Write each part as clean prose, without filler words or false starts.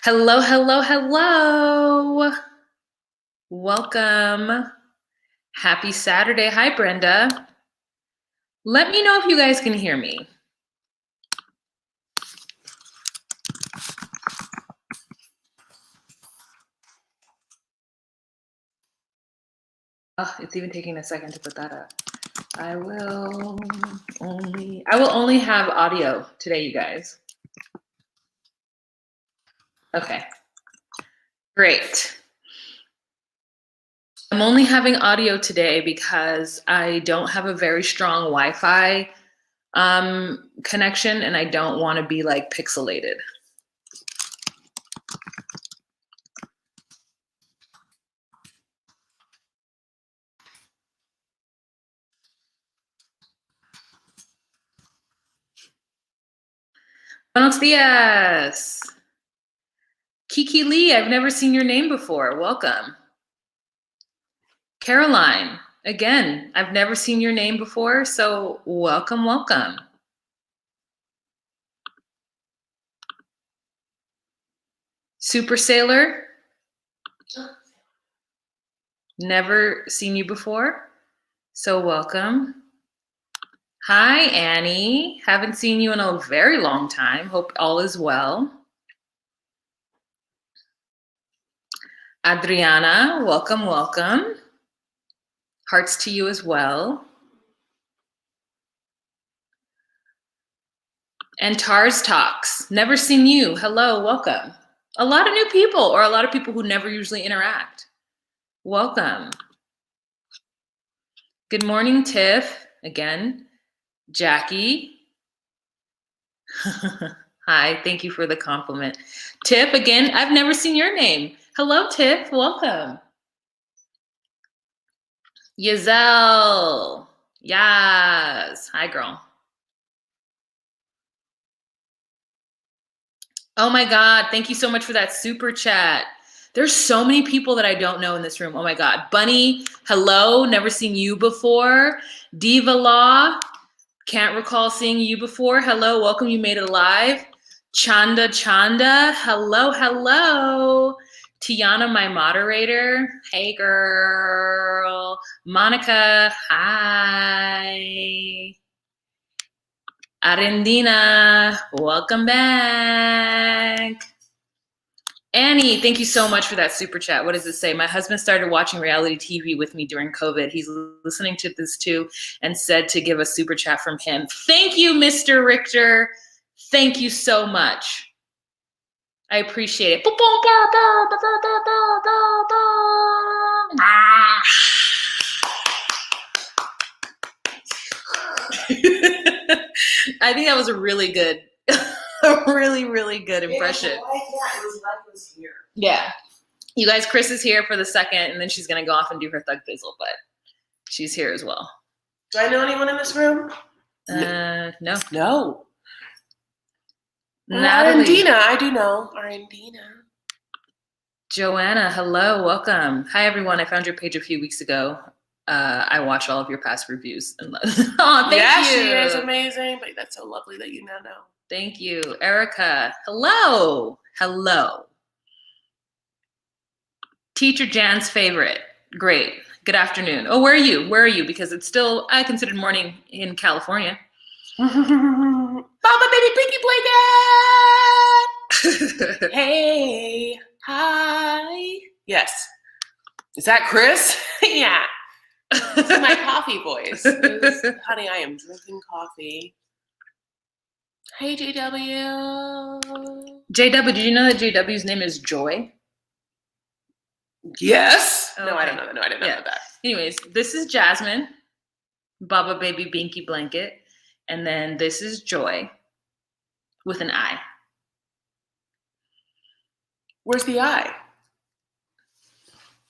Hello, hello, hello. Welcome. Happy Saturday. Hi, Brenda. Let me know if you guys can hear me. Oh, it's even taking a second to put that up. I will only have audio today, you guys. Okay. Great. I'm only having audio today because I don't have a very strong Wi-Fi connection, and I don't want to be like pixelated. Buenos dias. Kiki Lee, I've never seen your name before. Welcome. Caroline, again, I've never seen your name before, so welcome, welcome. Super Sailor, never seen you before, so welcome. Hi, Annie, haven't seen you in a very long time. Hope all is well. Adriana, welcome, welcome. Hearts to you as well. And Tars Talks, never seen you. Hello, welcome. A lot of new people, or a lot of people who never usually interact. Welcome. Good morning, Tiff. Again, Jackie. Hi, thank you for the compliment. Tiff, again, I've never seen your name. Hello, Tiff, welcome. Yazelle, yes. Hi, girl. Oh my God, thank you so much for that super chat. There's so many people that I don't know in this room. Oh my God. Bunny, hello, never seen you before. Diva Law, can't recall seeing you before. Hello, welcome, you made it live. Chanda Chanda, hello, hello. Tiana, my moderator. Hey girl. Monica, hi. Arendina, welcome back. Annie, thank you so much for that super chat. What does it say? My husband started watching reality TV with me during COVID. He's listening to this too and said to give a super chat from him. Thank you, Mr. Richter. Thank you so much. I appreciate it. I think that was a really good, really good impression. It was like it was here. Yeah. You guys, Chris is here for the second, and then she's going to go off and do her Thug Fizzle, but she's here as well. Do I know anyone in this room? No. No. Natalie. Arendina, I do know. Arendina. Joanna, hello, welcome. Hi, everyone. I found your page a few weeks ago. I watch all of your past reviews. And oh, thank you. She is amazing, but that's so lovely that you now know. Thank you. Erica, hello. Hello. Teacher Jan's favorite. Great. Good afternoon. Oh, where are you? Where are you? Because it's still, I considered morning in California. Mama, baby, Pinky Blanket! Hey, hi. Yes. Is that Chris? Yeah. This is my coffee voice. Honey, I am drinking coffee. Hey, JW. JW, did you know that JW's name is Joy? Yes. Okay. No, I don't know that. No, I didn't know that. Anyways, this is Jasmine, Baba Baby Binky Blanket, and then this is Joy with an I. Where's the I?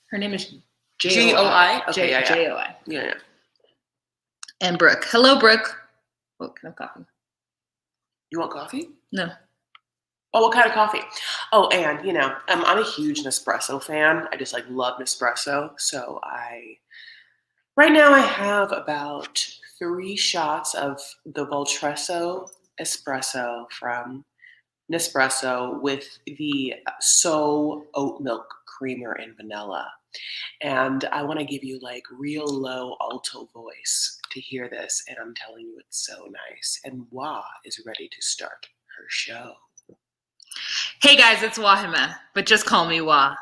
Her name is G-O-I? Okay, yeah. J-O-I. Yeah. And Brooke. Hello, Brooke. Oh, can I have coffee? You want coffee? No. Oh, what kind of coffee? Oh, and, I'm a huge Nespresso fan. I just, love Nespresso. So right now I have about 3 shots of the Voltresso espresso from Nespresso with the So oat milk creamer and vanilla. And I want to give you like real low alto voice to hear this. And I'm telling you, it's so nice. And Wah is ready to start her show. Hey guys, it's Wahima, but just call me Wah.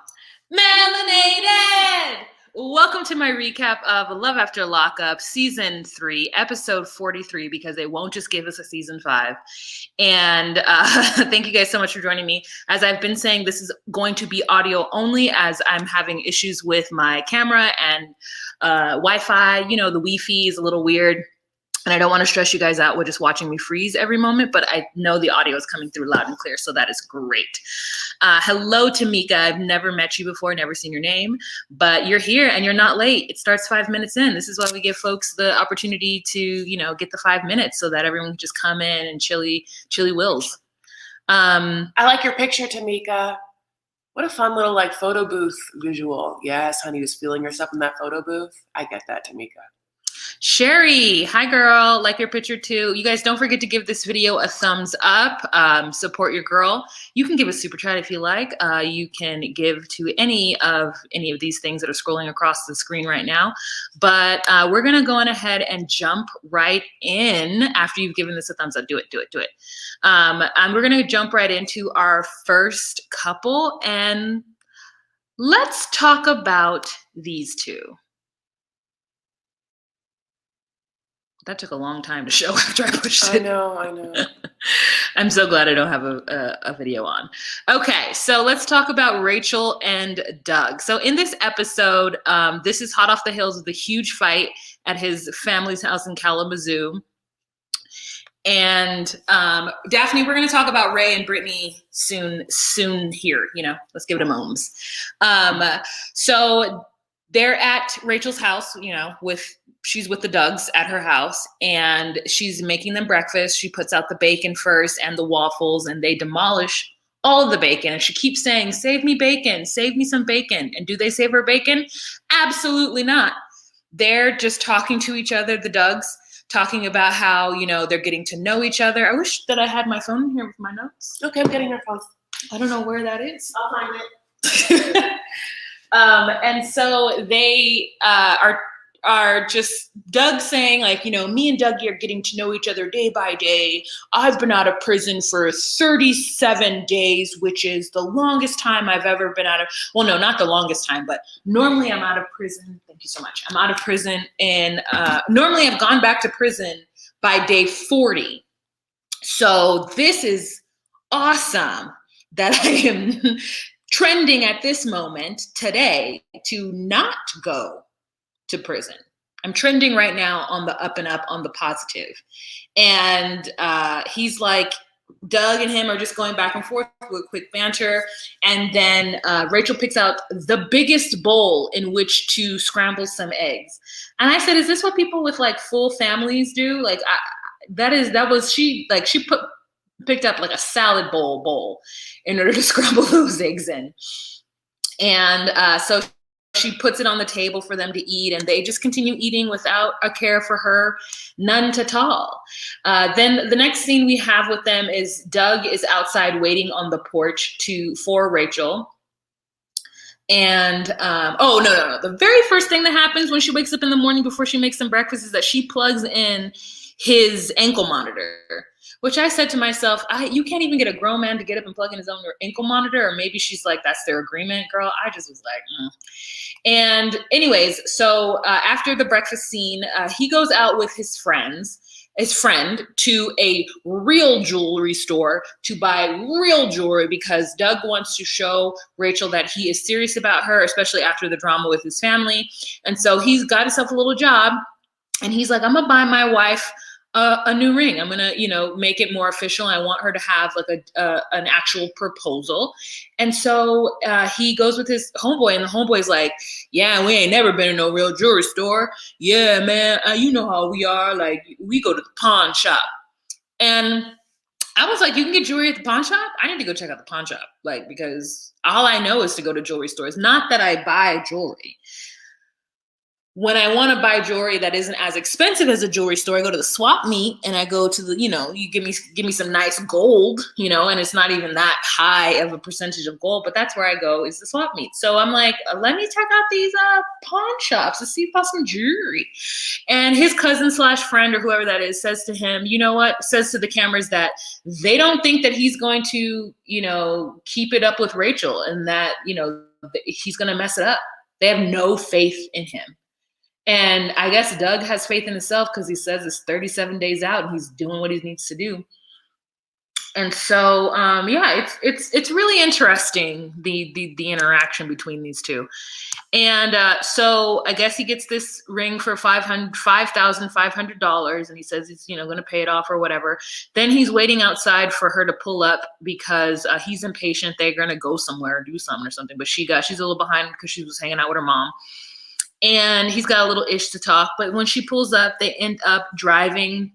Melanated! Welcome to my recap of Love After Lockup, Season 3, Episode 43, because they won't just give us a Season 5. And thank you guys so much for joining me. As I've been saying, this is going to be audio only as I'm having issues with my camera and Wi-Fi. You know, the Wi-Fi is a little weird. And I don't want to stress you guys out with just watching me freeze every moment, but I know the audio is coming through loud and clear, so that is great. Hello, Tamika. I've never met you before, never seen your name, but you're here and you're not late. It starts 5 minutes in. This is why we give folks the opportunity to, you know, get the 5 minutes so that everyone can just come in and chilly wills. I like your picture, Tamika. What a fun little like photo booth visual. Yes, honey, just feeling yourself in that photo booth. I get that, Tamika. Sherry, hi girl, like your picture too. You guys don't forget to give this video a thumbs up, support your girl. You can give a super chat if you like. You can give to any of these things that are scrolling across the screen right now. But we're gonna go on ahead and jump right in after you've given this a thumbs up. Do it. And we're gonna jump right into our first couple and let's talk about these two. That took a long time to show after I pushed it. I know. I'm so glad I don't have a video on. Okay, so let's talk about Rachel and Doug. So in this episode, this is hot off the heels of the huge fight at his family's house in Kalamazoo. And Daphne, we're going to talk about Ray and Brittany soon here. You know, let's give it a moments. So they're at Rachel's house, you know, she's with the Dougs at her house and she's making them breakfast. She puts out the bacon first and the waffles and they demolish all of the bacon. And she keeps saying, save me bacon, save me some bacon. And do they save her bacon? Absolutely not. They're just talking to each other, the Dougs, talking about how, you know, they're getting to know each other. I wish that I had my phone in here with my notes. Okay, I'm getting your phone. I don't know where that is. I'll find it. And so they are just Doug saying like, you know, me and Dougie are getting to know each other day by day. I've been out of prison for 37 days, which is the longest time I've ever been out of, well, no, not the longest time, but normally I'm out of prison. Thank you so much. I'm out of prison and normally I've gone back to prison by day 40. So this is awesome that I am trending at this moment today to not go to prison. I'm trending right now on the up and up, on the positive. And he's like, Doug and him are just going back and forth with quick banter. And then Rachel picks out the biggest bowl in which to scramble some eggs. And I said, is this what people with like full families do? Like she picked up like a salad bowl in order to scramble those eggs in. And so she puts it on the table for them to eat, and they just continue eating without a care for her, none at all. Then the next scene we have with them is Doug is outside waiting on the porch for Rachel. And no. The very first thing that happens when she wakes up in the morning before she makes some breakfast is that she plugs in his ankle monitor, which I said to myself, you can't even get a grown man to get up and plug in his own ankle monitor. Or maybe she's like, that's their agreement, girl. I just was like, And anyways, so after the breakfast scene, he goes out with his friend to a real jewelry store to buy real jewelry because Doug wants to show Rachel that he is serious about her, especially after the drama with his family. And so he's got himself a little job and he's like, I'm gonna buy my wife a new ring. I'm gonna, make it more official. I want her to have like an actual proposal. And so he goes with his homeboy, and the homeboy's like, yeah, we ain't never been in no real jewelry store. Yeah, man, you know how we are. Like, we go to the pawn shop. And I was like, you can get jewelry at the pawn shop? I need to go check out the pawn shop, like, because all I know is to go to jewelry stores. Not that I buy jewelry. when I want to buy jewelry that isn't as expensive as a jewelry store, I go to the swap meet and I go to the, you give me some nice gold, and it's not even that high of a percentage of gold, but that's where I go is the swap meet. So I'm like, let me check out these pawn shops to see about some jewelry. And his cousin / friend or whoever that is says to him, says to the cameras that they don't think that he's going to, keep it up with Rachel and that, he's going to mess it up. They have no faith in him. And I guess Doug has faith in himself because he says it's 37 days out and he's doing what he needs to do. And so, it's really interesting the interaction between these two. And so I guess he gets this ring for $5,500, and he says he's going to pay it off or whatever. Then he's waiting outside for her to pull up because he's impatient. They're going to go somewhere or do something or something. But she's a little behind because she was hanging out with her mom. And he's got a little ish to talk. But when she pulls up, they end up driving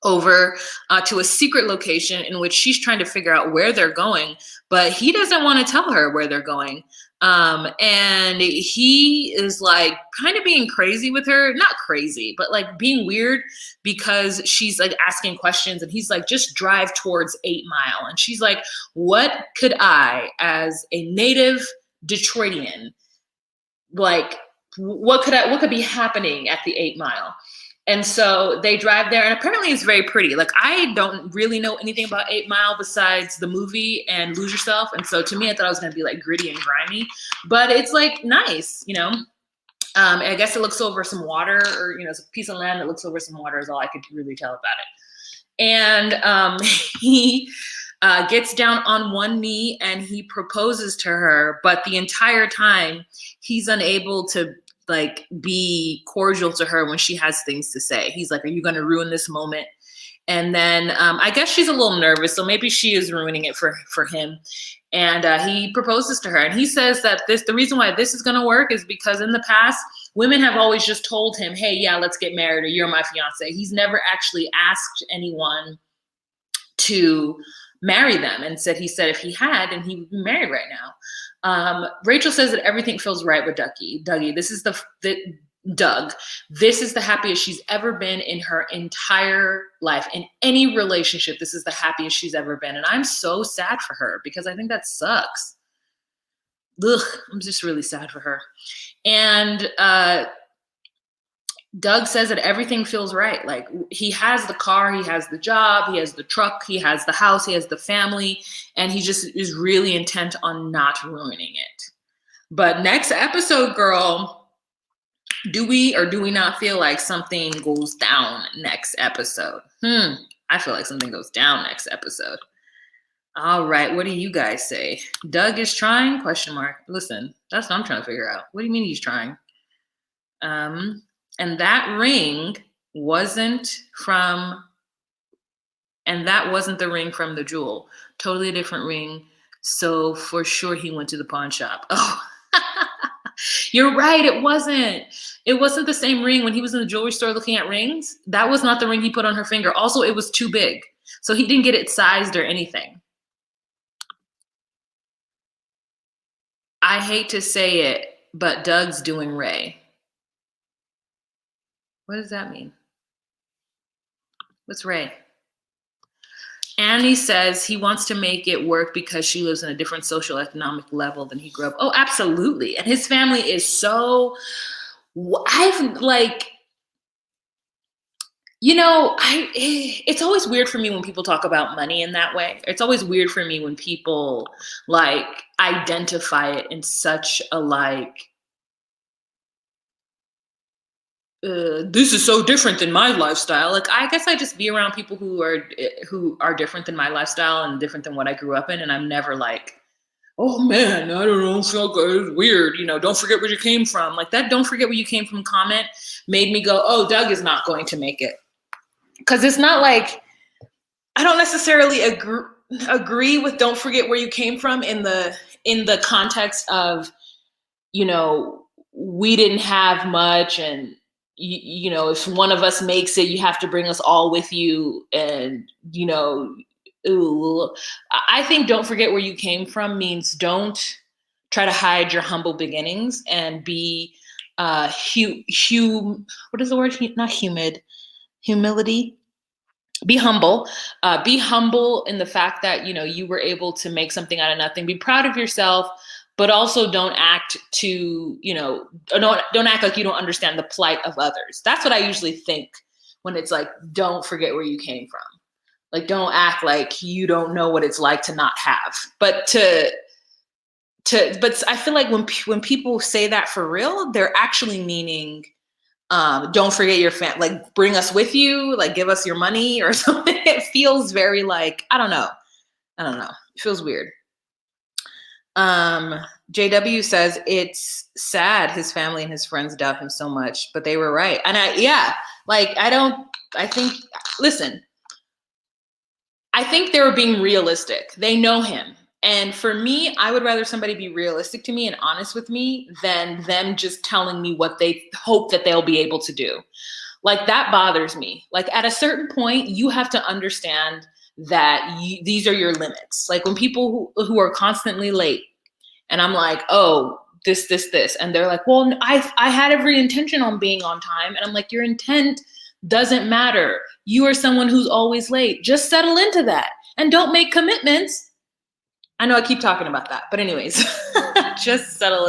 over to a secret location in which she's trying to figure out where they're going. But he doesn't want to tell her where they're going. And he is like kind of being crazy with her. Not crazy, but like being weird because she's like asking questions. And he's like, just drive towards 8 Mile. And she's like, what could I, as a native Detroitian, like, what could be happening at the 8 Mile? And so they drive there, and apparently it's very pretty. Like, I don't really know anything about 8 Mile besides the movie and Lose Yourself. And so to me, I thought it was going to be like gritty and grimy, but it's like nice, I guess it looks over some water, or, it's a piece of land that looks over some water is all I could really tell about it. And he gets down on one knee and he proposes to her, but the entire time he's unable to like be cordial to her when she has things to say. He's like, are you going to ruin this moment? And then I guess she's a little nervous, so maybe she is ruining it for him. And he proposes to her, and he says that the reason why this is going to work is because in the past, women have always just told him, hey, yeah, let's get married, or you're my fiance. He's never actually asked anyone to marry them, and he said if he had, then he would be married right now. Rachel says that everything feels right with Dougie. This is Doug. This is the happiest she's ever been in her entire life. In any relationship, this is the happiest she's ever been. And I'm so sad for her because I think that sucks. Ugh, I'm just really sad for her. And Doug says that everything feels right. Like, he has the car, he has the job, he has the truck, he has the house, he has the family, and he just is really intent on not ruining it. But next episode, girl, do we or do we not feel like something goes down next episode? I feel like something goes down next episode. All right, what do you guys say? Doug is trying? ? Listen, that's what I'm trying to figure out. What do you mean he's trying? And that wasn't the ring from the jewel. Totally a different ring. So for sure he went to the pawn shop. Oh, you're right. It wasn't the same ring when he was in the jewelry store looking at rings. That was not the ring he put on her finger. Also, it was too big. So he didn't get it sized or anything. I hate to say it, but Doug's doing Ray. What does that mean? What's Ray? Annie says he wants to make it work because she lives in a different social economic level than he grew up. Oh, absolutely. And his family is so, it's always weird for me when people talk about money in that way. It's always weird for me when people like identify it in such a this is so different than my lifestyle. Like, I guess I just be around people who are different than my lifestyle and different than what I grew up in. And I'm never like, oh man, I don't know, feel good, it's weird. Don't forget where you came from. Like, that don't forget where you came from comment made me go, oh, Doug is not going to make it. Cause it's not like, I don't necessarily agree with don't forget where you came from in the context of, we didn't have much, and if one of us makes it, you have to bring us all with you. And, I think don't forget where you came from means don't try to hide your humble beginnings and be what is the word? Not humid, humility. Be humble. Be humble in the fact that, you know, you were able to make something out of nothing. Be proud of yourself, but also don't act to, you know, don't act like you don't understand the plight of others. That's what I usually think when it's like, don't forget where you came from. Like, don't act like you don't know what it's like to not have. But but I feel like when people say that for real, they're actually meaning, don't forget your like bring us with you, like give us your money or something. It feels very like, I don't know. It feels weird. JW says it's sad his family and his friends doubt him so much, but they were right. And I think they were being realistic. They know him. And for me, I would rather somebody be realistic to me and honest with me than them just telling me what they hope that they'll be able to do. Like, that bothers me. Like, at a certain point, you have to understand that these are your limits. Like, when people who are constantly late, and I'm like, oh, this, and they're like, well, I had every intention on being on time. And I'm like, your intent doesn't matter. You are someone who's always late. Just settle into that and don't make commitments. I know I keep talking about that, but anyways, just settle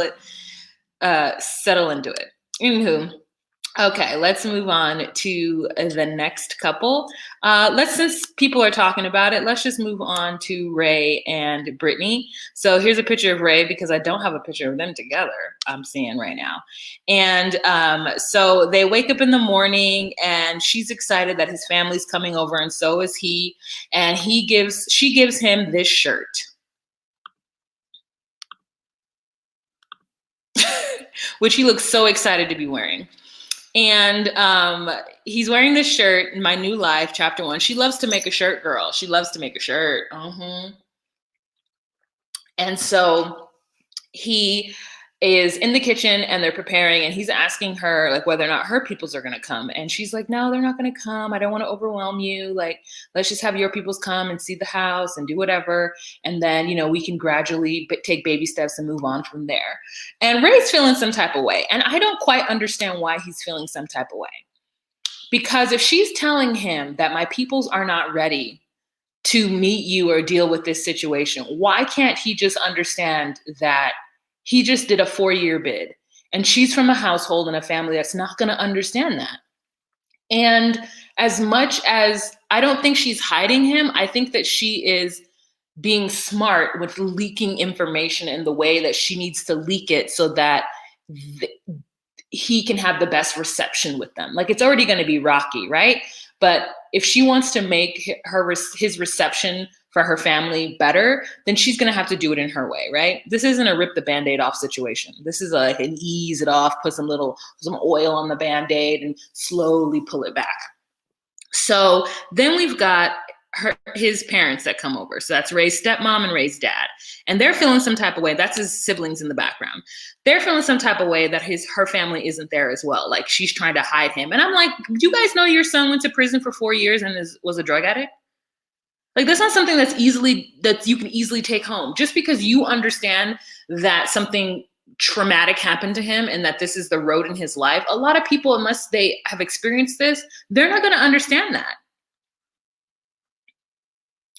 into it. Anywho, okay, let's move on to the next couple. Since people are talking about it, let's just move on to Ray and Brittany. So here's a picture of Ray because I don't have a picture of them together, I'm seeing right now. And so they wake up in the morning and she's excited that his family's coming over, and so is he. And she gives him this shirt. Which he looks so excited to be wearing. And he's wearing this shirt in My New Life, Chapter 1. She loves to make a shirt, girl. She loves to make a shirt. And so he is in the kitchen and they're preparing, and he's asking her like whether or not her peoples are going to come. And she's like, no, they're not going to come. I don't want to overwhelm you. Like, let's just have your peoples come and see the house and do whatever. And then, you know, we can gradually take baby steps and move on from there. And Ray's feeling some type of way. And I don't quite understand why he's feeling some type of way. Because if she's telling him that my peoples are not ready to meet you or deal with this situation, why can't he just understand that he just did a 4-year bid and she's from a household and a family that's not going to understand that? And as much as I don't think she's hiding him, I think that she is being smart with leaking information in the way that she needs to leak it so that he can have the best reception with them. Like, it's already going to be rocky, right? But if she wants to make his reception for her family better, then she's going to have to do it in her way, right? This isn't a rip the Band-Aid off situation. This is like an ease it off, put some oil on the Band-Aid and slowly pull it back. So then we've got his parents that come over. So that's Ray's stepmom and Ray's dad. And they're feeling some type of way. That's his siblings in the background. They're feeling some type of way that her family isn't there as well. Like, she's trying to hide him. And I'm like, do you guys know your son went to prison for 4 years and was a drug addict? Like, that's not something that you can easily take home. Just because you understand that something traumatic happened to him and that this is the road in his life, a lot of people, unless they have experienced this, they're not going to understand that.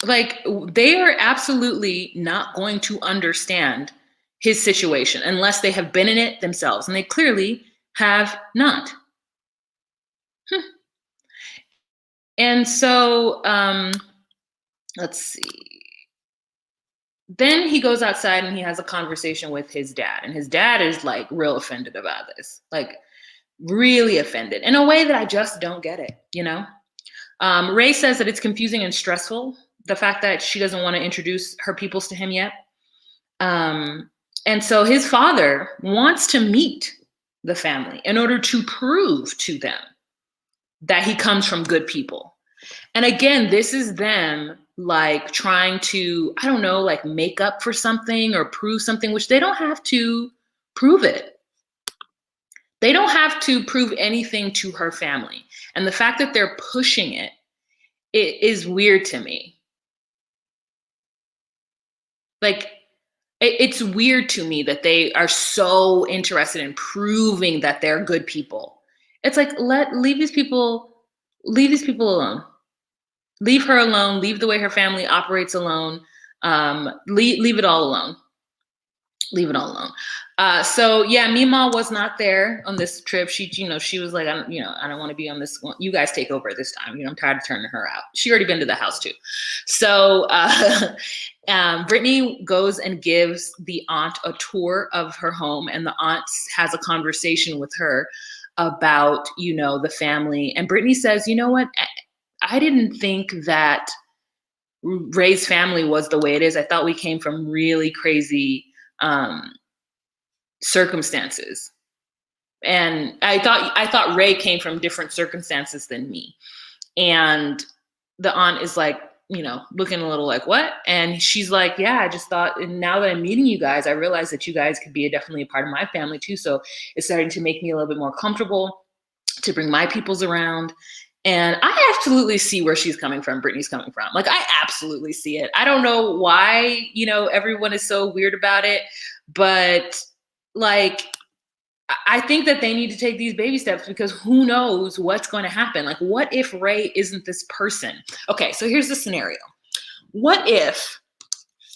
Like, they are absolutely not going to understand his situation unless they have been in it themselves. And they clearly have not. And so, let's see. Then he goes outside and he has a conversation with his dad. And his dad is like real offended about this. Like, really offended in a way that I just don't get it, you know? Ray says that it's confusing and stressful, the fact that she doesn't want to introduce her peoples to him yet. And so his father wants to meet the family in order to prove to them that he comes from good people. And again, this is them like trying to, I don't know, like make up for something or prove something, which they don't have to prove it. They don't have to prove anything to her family. And the fact that they're pushing it is weird to me. Like, It's weird to me that they are so interested in proving that they're good people. It's like, leave these people alone. Leave her alone. Leave the way her family operates alone. Leave it all alone. Leave it all alone. So yeah, Mima was not there on this trip. She was like, I don't want to be on this one. You guys take over this time. I'm tired of turning her out. She already been to the house too. So Brittany goes and gives the aunt a tour of her home, and the aunt has a conversation with her about, the family. And Brittany says, you know what? I didn't think that Ray's family was the way it is. I thought we came from really crazy circumstances. And I thought Ray came from different circumstances than me. And the aunt is like, looking a little like, what? And she's like, yeah, I just thought, and now that I'm meeting you guys, I realized that you guys could be definitely a part of my family too. So it's starting to make me a little bit more comfortable to bring my peoples around. And I absolutely see where she's coming from, Brittany's coming from. Like, I absolutely see it. I don't know why, everyone is so weird about it, but like, I think that they need to take these baby steps, because who knows what's going to happen? Like, what if Ray isn't this person? Okay, so here's the scenario. What if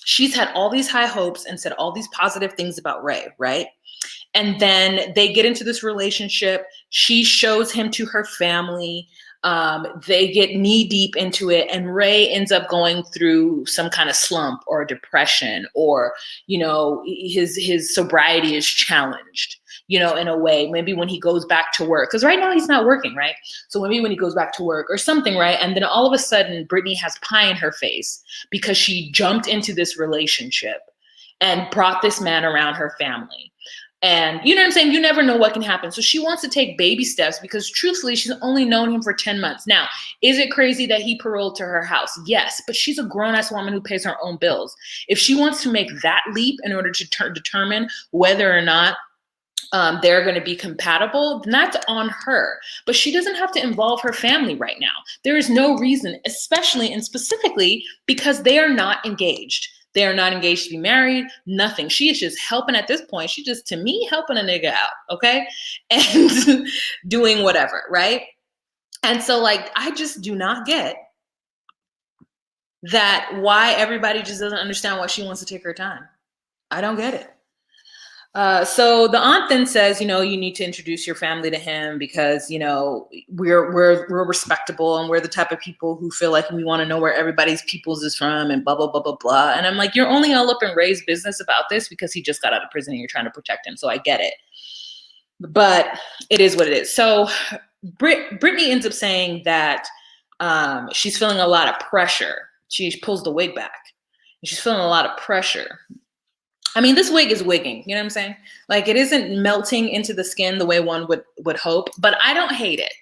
she's had all these high hopes and said all these positive things about Ray, right? And then they get into this relationship. She shows him to her family. They get knee deep into it, and Ray ends up going through some kind of slump or depression, or, his sobriety is challenged, in a way, maybe when he goes back to work, because right now he's not working, right? So maybe when he goes back to work or something, right? And then all of a sudden, Brittany has pie in her face because she jumped into this relationship and brought this man around her family. And you know what I'm saying? You never know what can happen. So she wants to take baby steps, because truthfully, she's only known him for 10 months. Now, is it crazy that he paroled to her house? Yes, but she's a grown-ass woman who pays her own bills. If she wants to make that leap in order to determine whether or not they're going to be compatible, then that's on her. But she doesn't have to involve her family right now. There is no reason, especially and specifically because they are not engaged. They are not engaged to be married, nothing. She is just helping at this point. She just, to me, helping a nigga out, okay? And doing whatever, right? And so, like, I just do not get that, why everybody just doesn't understand why she wants to take her time. I don't get it. So the aunt then says, you need to introduce your family to him, because, we're respectable, and we're the type of people who feel like we want to know where everybody's peoples is from, and blah, blah, blah, blah, blah. And I'm like, you're only all up in Ray's business about this because he just got out of prison and you're trying to protect him. So I get it. But it is what it is. So Brittany ends up saying that she's feeling a lot of pressure. She pulls the wig back. She's feeling a lot of pressure. I mean, this wig is wigging, you know what I'm saying? Like, it isn't melting into the skin the way one would hope, but I don't hate it.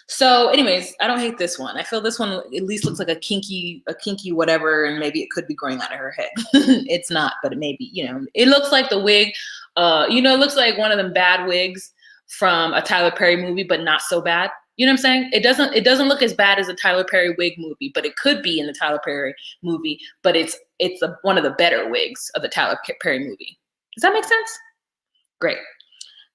So anyways, I don't hate this one. I feel this one at least looks like a kinky whatever, and maybe it could be growing out of her head. It's not, but it may be, it looks like the wig, it looks like one of them bad wigs from a Tyler Perry movie, but not so bad. You know what I'm saying? It doesn't look as bad as a Tyler Perry wig movie, but it could be in the Tyler Perry movie, but it's one of the better wigs of the Tyler Perry movie. Does that make sense? Great.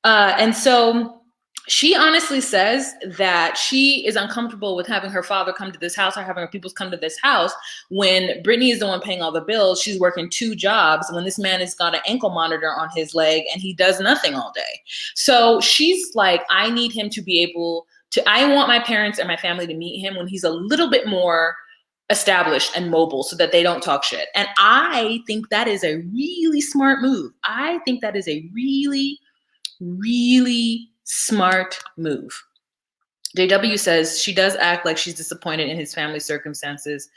And so she honestly says that she is uncomfortable with having her father come to this house, or having her peoples come to this house, when Brittany is the one paying all the bills. She's working 2 jobs when this man has got an ankle monitor on his leg and he does nothing all day. So she's like, I need him to be able to, I want my parents and my family to meet him when he's a little bit more established and mobile, so that they don't talk shit. And I think that is a really smart move. I think that is a really, really smart move. JW says she does act like she's disappointed in his family circumstances.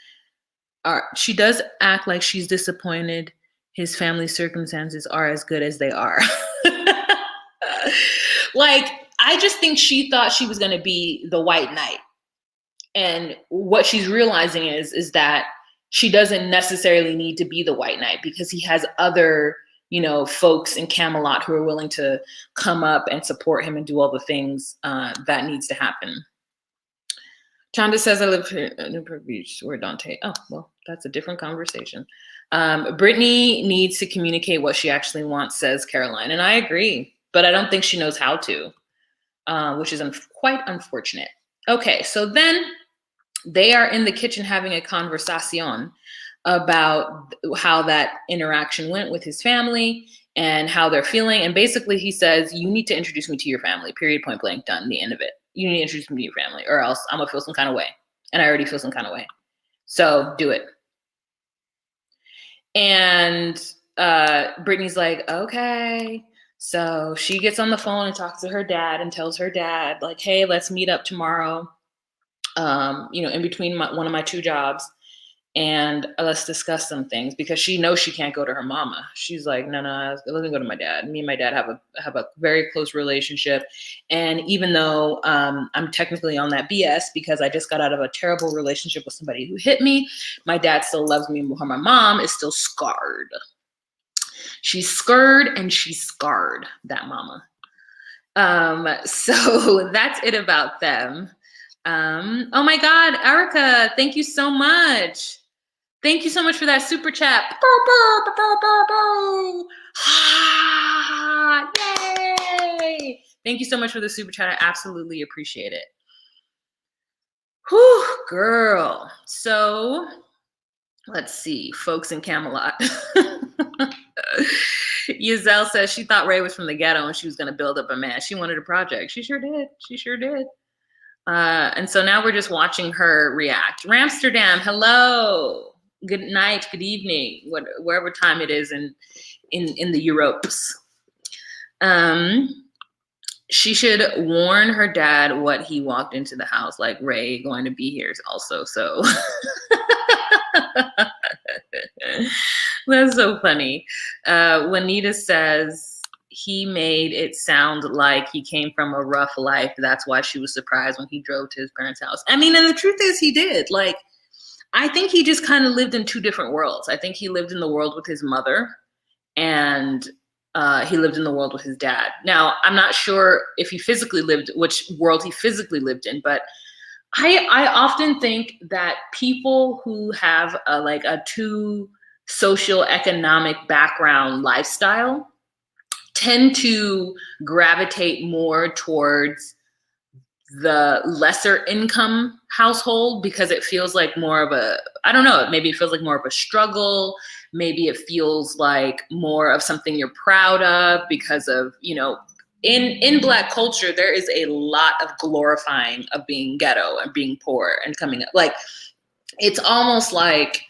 She does act like she's disappointed his family circumstances are as good as they are. Like, I just think she thought she was going to be the white knight. And what she's realizing is that she doesn't necessarily need to be the white knight, because he has other, folks in Camelot who are willing to come up and support him and do all the things that needs to happen. Chanda says, I live here in Newport Beach, where Dante. Oh, well, that's a different conversation. Brittany needs to communicate what she actually wants, says Caroline. And I agree, but I don't think she knows how to, which is quite unfortunate. Okay, so then they are in the kitchen having a conversation about how that interaction went with his family and how they're feeling. And basically he says, you need to introduce me to your family, period, point blank, done, the end of it. You need to introduce me to your family or else I'm gonna feel some kind of way. And I already feel some kind of way. So do it. And Brittany's like, okay. So she gets on the phone and talks to her dad and tells her dad, like, hey, let's meet up tomorrow, in between one of my two jobs. And let's discuss some things, because she knows she can't go to her mama. She's like, no, let me go to my dad. Me and my dad have a very close relationship. And even though I'm technically on that BS because I just got out of a terrible relationship with somebody who hit me, my dad still loves me more. My mom is still scarred. She's scared and she's scarred, that mama. So that's it about them. Oh my God, Erica, thank you so much. Thank you so much for that super chat. Yay! Thank you so much for the super chat. I absolutely appreciate it. Whew, girl. So let's see, folks in Camelot. Giselle says she thought Ray was from the ghetto and she was going to build up a man. She wanted a project. She sure did. She sure did. And so now we're just watching her react. Ramsterdam, hello. Good night, good evening, wherever time it is in the Europes. She should warn her dad what he walked into the house, like Ray going to be here also. So that's so funny. Juanita says he made it sound like he came from a rough life. That's why she was surprised when he drove to his parents' house. I mean, and the truth is he did. Like, I think he just kind of lived in two different worlds. I think he lived in the world with his mother and he lived in the world with his dad. Now, I'm not sure if he physically lived, which world he physically lived in, but I often think that people who have a two social economic background lifestyle tend to gravitate more towards the lesser income household because it feels like more of a, I don't know, maybe it feels like more of a struggle. Maybe it feels like more of something you're proud of because of, in Black culture, there is a lot of glorifying of being ghetto and being poor and coming up. Like, it's almost like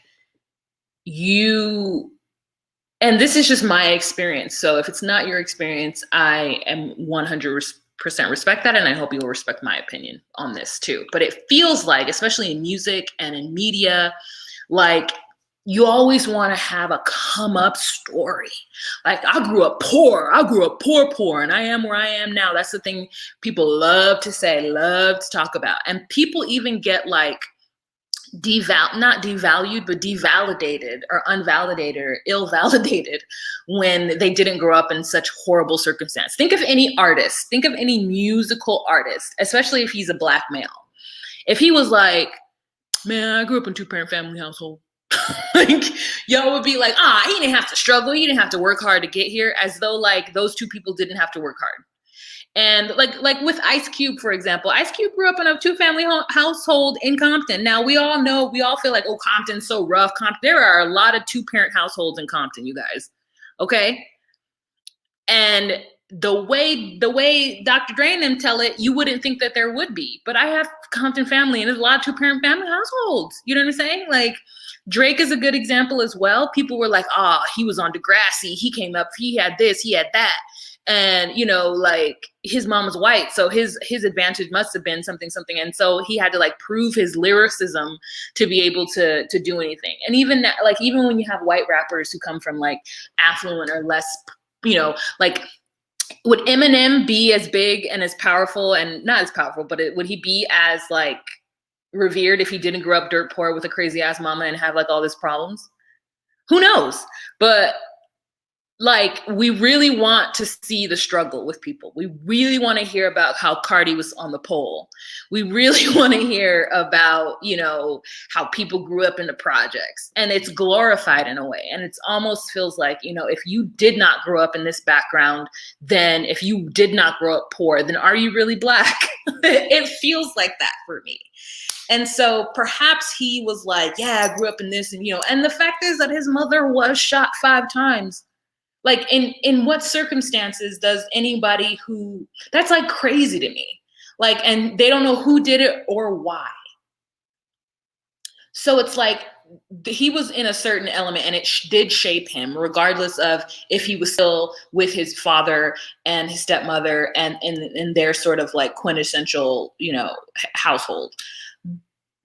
and this is just my experience. So if it's not your experience, I am 100% respect that. And I hope you will respect my opinion on this too. But it feels like, especially in music and in media, like you always want to have a come up story. Like, I grew up poor, and I am where I am now. That's the thing people love to say, love to talk about. And people even get like not devalued, but devalidated or unvalidated or ill-validated when they didn't grow up in such horrible circumstance. Think of any artist, think of any musical artist, especially if he's a Black male. If he was like, man, I grew up in a two-parent family household. Like, y'all would be like, he didn't have to struggle. He didn't have to work hard to get here, as though like those two people didn't have to work hard. And like with Ice Cube, for example, Ice Cube grew up in a two-family household in Compton. Now we all feel like, oh, Compton's so rough. There are a lot of two-parent households in Compton, you guys. Okay. And the way Dr. Dre and them tell it, you wouldn't think that there would be. But I have Compton family and there's a lot of two-parent family households. You know what I'm saying? Like, Drake is a good example as well. People were like, he was on Degrassi. He came up, he had this, he had that. And, like his mom was white. So his advantage must have been something. And so he had to like prove his lyricism to be able to do anything. And even when you have white rappers who come from like affluent or less, like, would Eminem be as big and as powerful, and not as powerful, but would he be as like revered if he didn't grow up dirt poor with a crazy ass mama and have like all these problems? Who knows? But like, we really want to see the struggle with people. We really want to hear about how Cardi was on the pole. We really want to hear about, you know, how people grew up in the projects, and it's glorified in a way. And it's almost feels like, you know, if you did not grow up in this background, then if you did not grow up poor, then are you really Black? It feels like that for me. And so perhaps he was like, yeah, I grew up in this, and, you know, and the fact is that his mother was shot 5 times. Like, in what circumstances does anybody who, that's like crazy to me. Like, and they don't know who did it or why. So it's like he was in a certain element, and it did shape him, regardless of if he was still with his father and his stepmother and in their sort of like quintessential, you know, household.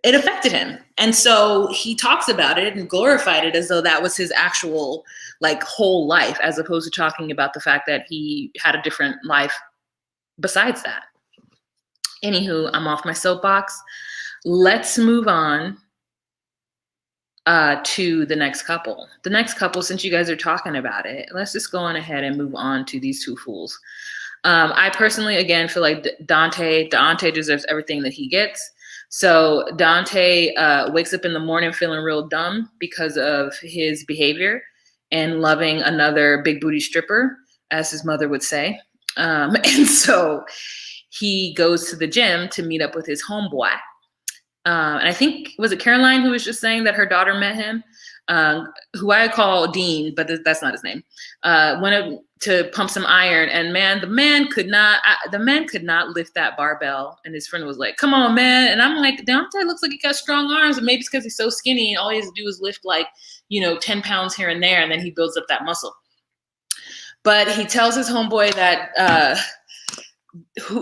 It affected him. And so he talks about it and glorified it as though that was his actual like whole life, as opposed to talking about the fact that he had a different life besides that. Anywho, I'm off my soapbox. Let's move on to the next couple. The next couple, since you guys are talking about it, let's just go on ahead and move on to these two fools. I personally, again, feel like Dante deserves everything that he gets. So Dante wakes up in the morning feeling real dumb because of his behavior and loving another big booty stripper, as his mother would say. And so he goes to the gym to meet up with his homeboy. And I think, was it Caroline who was just saying that her daughter met him, who I call Dean, but that's not his name, went up to pump some iron, and man, the man could not lift that barbell. And his friend was like, come on, man. And I'm like, Dante looks like he got strong arms, and maybe it's because he's so skinny and all he has to do is lift like, you know, 10 pounds here and there, and then he builds up that muscle. But he tells his homeboy that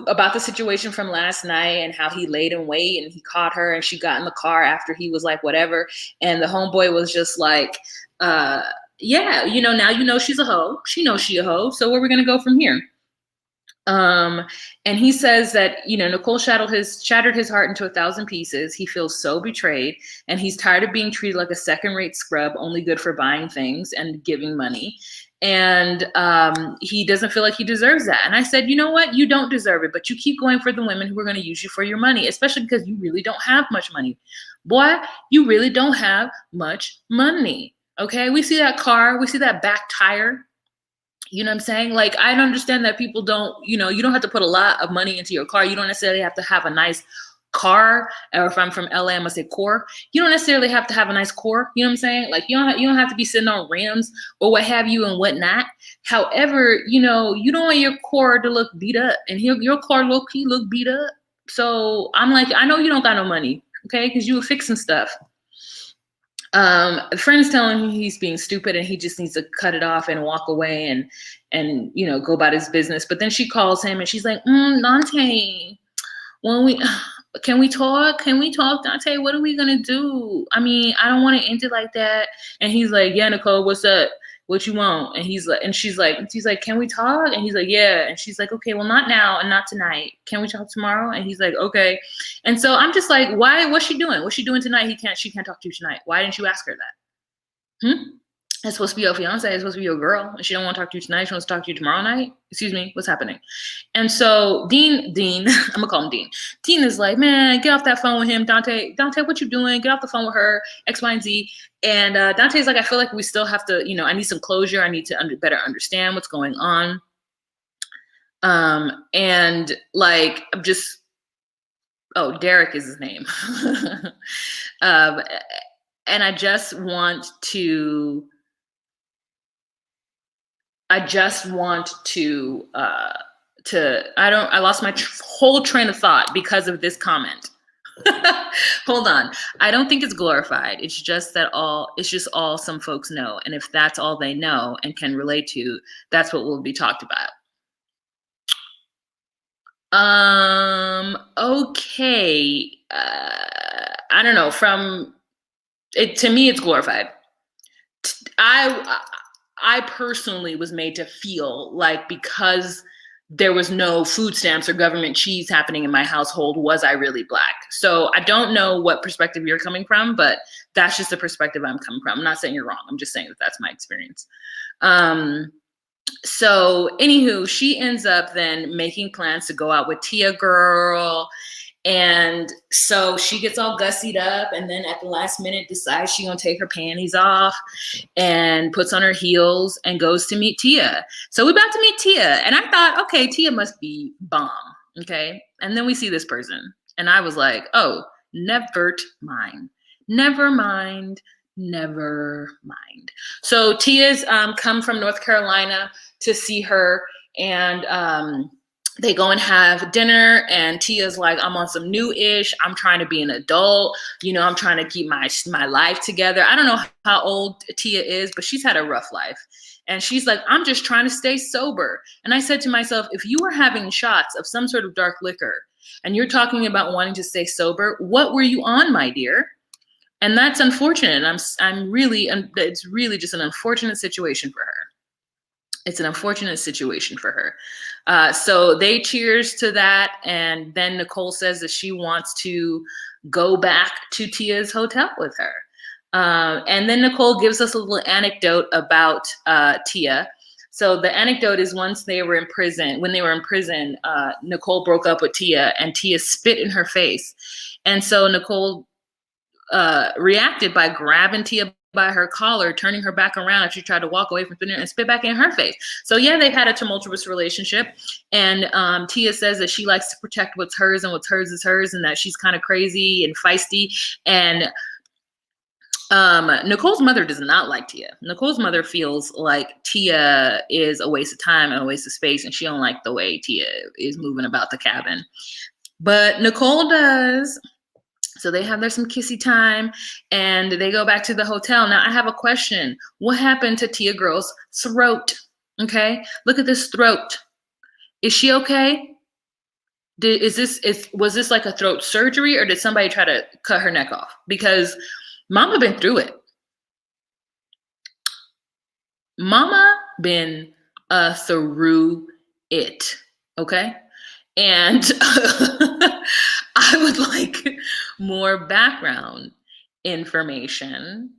about the situation from last night and how he laid in wait and he caught her and she got in the car after he was like, whatever. And the homeboy was just like, yeah, you know, now you know she's a hoe. She knows she a hoe. So where are we going to go from here? And he says that, you know, Nicole shattered his heart into 1,000 pieces. He feels so betrayed, and he's tired of being treated like a second-rate scrub, only good for buying things and giving money. And he doesn't feel like he deserves that. And I said, you know what? You don't deserve it, but you keep going for the women who are going to use you for your money, especially because you really don't have much money. Boy, you really don't have much money. Okay, we see that car, we see that back tire. You know what I'm saying? Like, I don't understand that people don't, you know, you don't have to put a lot of money into your car. You don't necessarily have to have a nice car, or if I'm from LA, I'm gonna say core. You don't necessarily have to have a nice core. You know what I'm saying? Like, you don't have to be sitting on rims or what have you and whatnot. However, you know, you don't want your core to look beat up, and your car look beat up. So I'm like, I know you don't got no money, okay? Because you were fixing stuff. Friends telling him he's being stupid and he just needs to cut it off and walk away and you know, go about his business. But then she calls him and she's like, Dante, can we talk, Dante? What are we gonna do? I mean, I don't want to end it like that. And he's like, yeah, Nicole, what's up? What you want? And she's like, can we talk? And he's like, yeah. And she's like, okay, well, not now and not tonight. Can we talk tomorrow? And he's like, okay. And so I'm just like, why? What's she doing? What's she doing tonight? She can't talk to you tonight. Why didn't you ask her that? That's supposed to be your fiance. It's supposed to be your girl. And she don't want to talk to you tonight. She wants to talk to you tomorrow night. Excuse me. What's happening? And so Dean, I'm gonna call him Dean. Dean is like, man, get off that phone with him. Dante, what you doing? Get off the phone with her, X, Y, and Z. And Dante's like, I feel like we still have to, you know, I need some closure. I need to better understand what's going on. And like, I'm just, Derek is his name. And I just want to I lost my whole train of thought because of this comment. Hold on. I don't think it's glorified. It's just all some folks know. And if that's all they know and can relate to, that's what will be talked about. Okay. I don't know. To me, it's glorified. I personally was made to feel like because there was no food stamps or government cheese happening in my household. Was I really Black? So I don't know what perspective you're coming from, but that's just the perspective I'm coming from. I'm not saying you're wrong. I'm just saying that that's my experience. So anywho, she ends up then making plans to go out with Tia Girl. And so she gets all gussied up, and then at the last minute decides she's gonna take her panties off and puts on her heels and goes to meet Tia. So we're about to meet Tia, and I thought, okay, Tia must be bomb, okay? And then we see this person, and I was like, oh, never mind. So Tia's come from North Carolina to see her, and they go and have dinner, and Tia's like, I'm on some new-ish. I'm trying to be an adult. You know, I'm trying to keep my life together. I don't know how old Tia is, but she's had a rough life. And she's like, I'm just trying to stay sober. And I said to myself, if you were having shots of some sort of dark liquor and you're talking about wanting to stay sober, what were you on, my dear? And that's unfortunate. It's really just an unfortunate situation for her. It's an unfortunate situation for her. So they cheers to that. And then Nicole says that she wants to go back to Tia's hotel with her. And then Nicole gives us a little anecdote about Tia. So the anecdote is when they were in prison, Nicole broke up with Tia, and Tia spit in her face. And so Nicole reacted by grabbing Tia by her collar, turning her back around as she tried to walk away from dinner, and spit back in her face. So yeah, they've had a tumultuous relationship. And Tia says that she likes to protect what's hers, and what's hers is hers, and that she's kind of crazy and feisty. And Nicole's mother does not like Tia. Nicole's mother feels like Tia is a waste of time and a waste of space, and she don't like the way Tia is moving about the cabin. But Nicole does. So they have some kissy time, and they go back to the hotel. Now I have a question. What happened to Tia Girl's throat? Okay, look at this throat. Is she okay? Was this like a throat surgery, or did somebody try to cut her neck off? Because Mama been through it. Mama been through it. Okay, and I would like more background information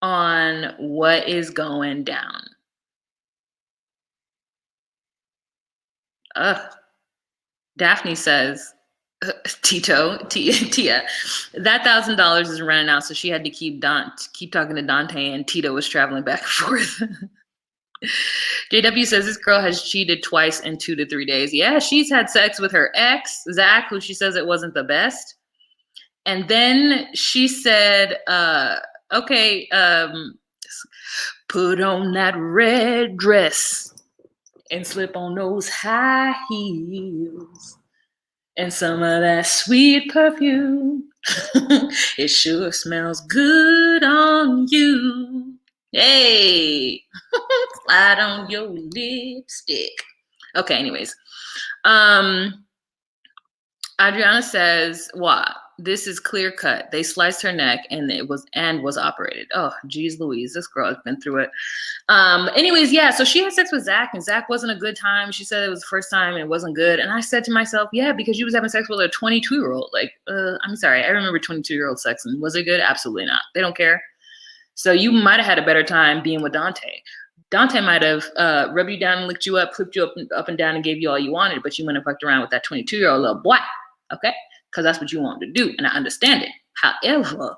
on what is going down. Daphne says, Tia, that $1,000 is running out, so she had to keep talking to Dante, and Tito was traveling back and forth. JW says this girl has cheated twice in 2 to 3 days. Yeah, she's had sex with her ex, Zach, who she says it wasn't the best. And then she said, okay, put on that red dress and slip on those high heels and some of that sweet perfume. It sure smells good on you. Hey, slide on your lipstick. Okay, anyways. Adriana says, what? This is clear cut. They sliced her neck and was operated. Oh, geez Louise, this girl has been through it. Anyways, yeah, so she had sex with Zach, and Zach wasn't a good time. She said it was the first time and it wasn't good. And I said to myself, yeah, because you was having sex with a 22-year-old. Like, I'm sorry, I remember 22-year-old sex, and was it good? Absolutely not. They don't care. So you might have had a better time being with Dante. Dante might have rubbed you down and licked you up, flipped you up and down and gave you all you wanted, but you went and fucked around with that 22-year-old little boy, okay? Because that's what you wanted to do, and I understand it. However,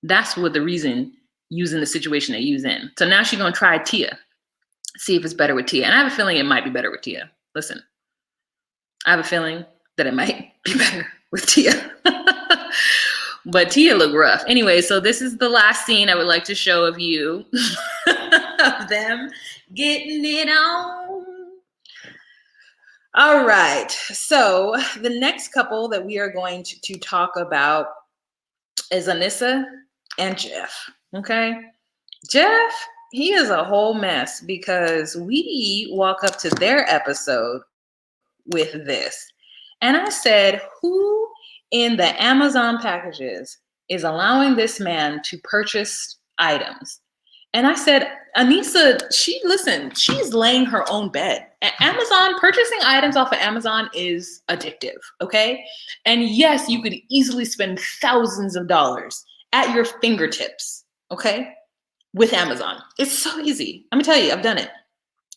that's what the reason using the situation that you was in. So now she's going to try Tia, see if it's better with Tia. And I have a feeling it might be better with Tia. Listen, I have a feeling that it might be better with Tia. But Tia looked rough. Anyway, so this is the last scene I would like to show of you. Of them getting it on. All right. So the next couple that we are going to talk about is Anissa and Jeff. Okay. Jeff, he is a whole mess because we walk up to their episode with this. And I said, who in the Amazon packages is allowing this man to purchase items And I said, Anissa, she's laying her own bed. Amazon, purchasing items off of Amazon is addictive, okay? And yes, you could easily spend thousands of dollars at your fingertips, okay? With Amazon. It's so easy. Let me tell you, I've done it.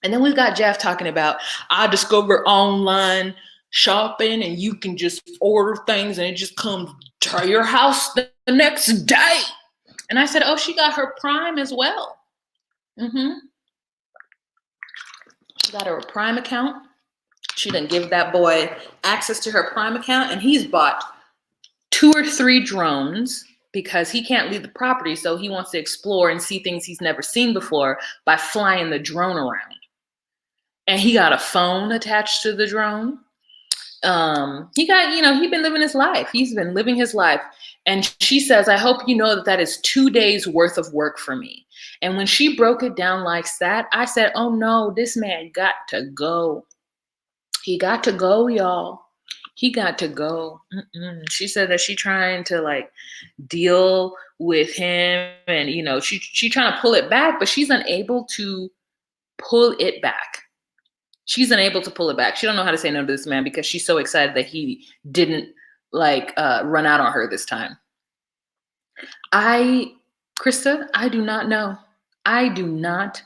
And then we've got Jeff talking about, I discovered online shopping and you can just order things and it just comes to your house the next day. And I said, oh, she got her Prime as well. She got her Prime account. She didn't give that boy access to her Prime account, and he's bought 2 or 3 drones because he can't leave the property, so he wants to explore and see things he's never seen before by flying the drone around. And he got a phone attached to the drone. He's been living his life. He's been living his life. And she says, I hope you know that is 2 days worth of work for me. And when she broke it down like that, I said, oh no, this man got to go. He got to go, y'all. He got to go. She said that she trying to like deal with him and, she trying to pull it back, but she's unable to pull it back. She's unable to pull it back. She don't know how to say no to this man because she's so excited that he didn't run out on her this time. Krista, I do not know. I do not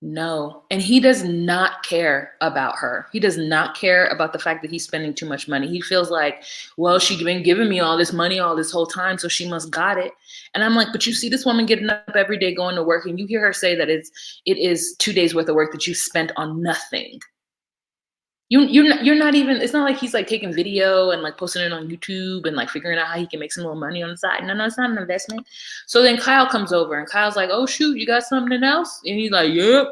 know. And he does not care about her. He does not care about the fact that he's spending too much money. He feels like, well, she's been giving me all this money all this whole time, so she must got it. And I'm like, but you see this woman getting up every day, going to work, and you hear her say that it is 2 days worth of work that you spent on nothing. You're not even, it's not like he's like taking video and like posting it on YouTube and like figuring out how he can make some little money on the side. No, it's not an investment. So then Kyle comes over and Kyle's like, oh shoot, you got something else? And he's like, yep.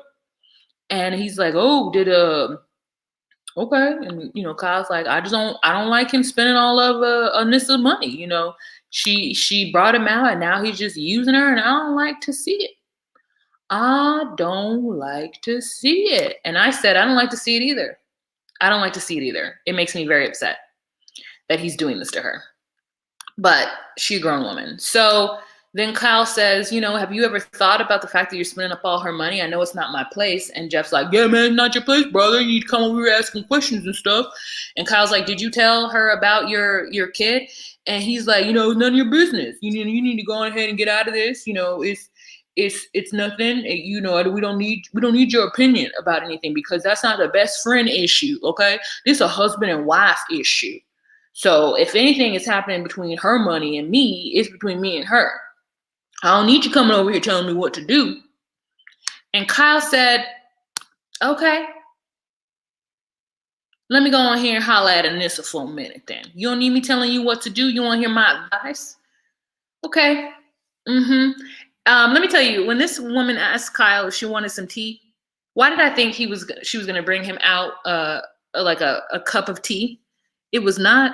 And he's like, oh, okay. And Kyle's like, I don't like him spending all of Anissa's money. She brought him out and now he's just using her and I don't like to see it. I don't like to see it. And I said, I don't like to see it either. I don't like to see it either. It makes me very upset that he's doing this to her. But she's a grown woman. So then Kyle says, have you ever thought about the fact that you're spending up all her money? I know it's not my place. And Jeff's like, yeah, man, it's not your place, brother. You need to come over here asking questions and stuff. And Kyle's like, did you tell her about your kid? And he's like, it's none of your business. You need to go ahead and get out of this. It's nothing. We don't need your opinion about anything because that's not a best friend issue. Okay. This is a husband and wife issue. So if anything is happening between her money and me, it's between me and her. I don't need you coming over here telling me what to do. And Kyle said, okay, let me go on here and holler at Anissa for a minute then. You don't need me telling you what to do. You want to hear my advice? Okay. Let me tell you, when this woman asked Kyle if she wanted some tea, why did I think she was going to bring him out like a cup of tea? It was not.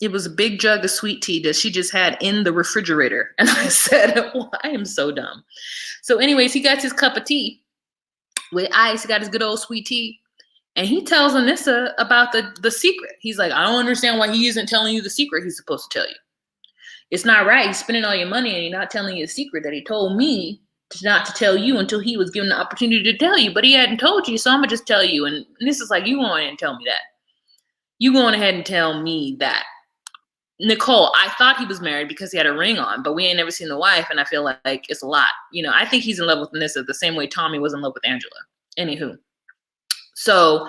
It was a big jug of sweet tea that she just had in the refrigerator. And I said, well, I am so dumb. So anyways, he got his cup of tea with ice. He got his good old sweet tea. And he tells Anissa about the secret. He's like, I don't understand why he isn't telling you the secret he's supposed to tell you. It's not right. He's spending all your money and he's not telling you a secret that he told me not to tell you until he was given the opportunity to tell you. But he hadn't told you, so I'm going to just tell you. And this is like, you go on ahead and tell me that. You go on ahead and tell me that. Nicole, I thought he was married because he had a ring on, but we ain't never seen the wife, and I feel like it's a lot. I think he's in love with Anissa the same way Tommy was in love with Angela. Anywho. So,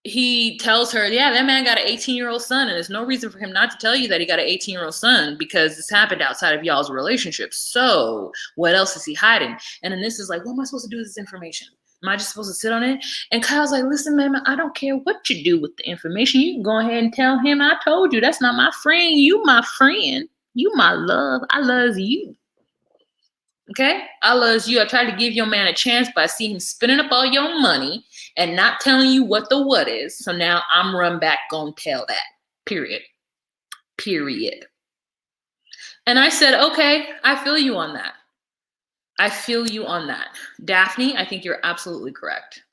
he tells her, yeah, that man got an 18-year-old son, and there's no reason for him not to tell you that he got an 18-year-old son because this happened outside of y'all's relationship. So what else is he hiding? And Anissa's like, what am I supposed to do with this information? Am I just supposed to sit on it? And Kyle's like, listen, man, I don't care what you do with the information. You can go ahead and tell him I told you. That's not my friend. You my friend. You my love. I love you. Okay? I love you. I tried to give your man a chance, but I see him spending up all your money and not telling you what the what is. So now I'm run back gonna tell that. Period. And I said, okay, I feel you on that. Daphne, I think you're absolutely correct.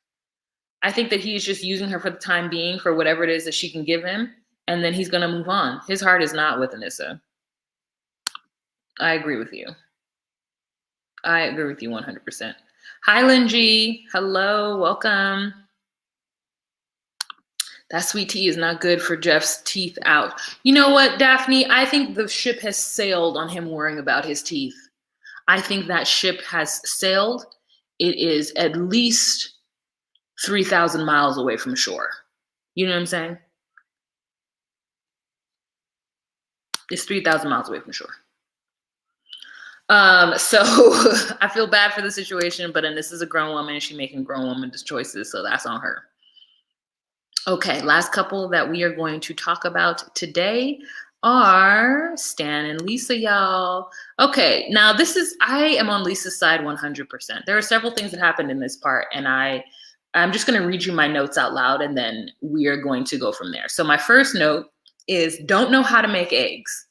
I think that he's just using her for the time being for whatever it is that she can give him, and then he's going to move on. His heart is not with Anissa. I agree with you. I agree with you 100%. Hi, Linji. Hello, welcome. That sweet tea is not good for Jeff's teeth out. You know what, Daphne? I think the ship has sailed on him worrying about his teeth. I think that ship has sailed. It is at least 3,000 miles away from shore. You know what I'm saying? It's 3,000 miles away from shore. So I feel bad for the situation, but then this is a grown woman and she's making grown woman choices, so that's on her. Okay, last couple that we are going to talk about today are Stan and Lisa, y'all. Okay, now I am on Lisa's side 100%. There are several things that happened in this part, and I'm just going to read you my notes out loud, and then we are going to go from there. So my first note is don't know how to make eggs.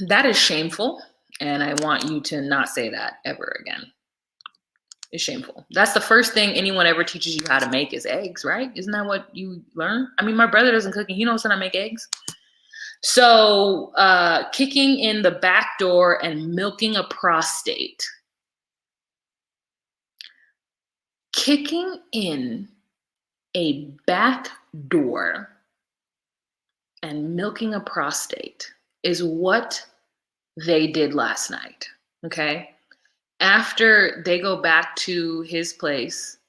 That is shameful, and I want you to not say that ever again. It's shameful. That's the first thing anyone ever teaches you how to make is eggs, right? Isn't that what you learn? I mean, my brother doesn't cook, and he knows how to make eggs. So kicking in the back door and milking a prostate. Kicking in a back door and milking a prostate is what they did last night, okay? After they go back to his place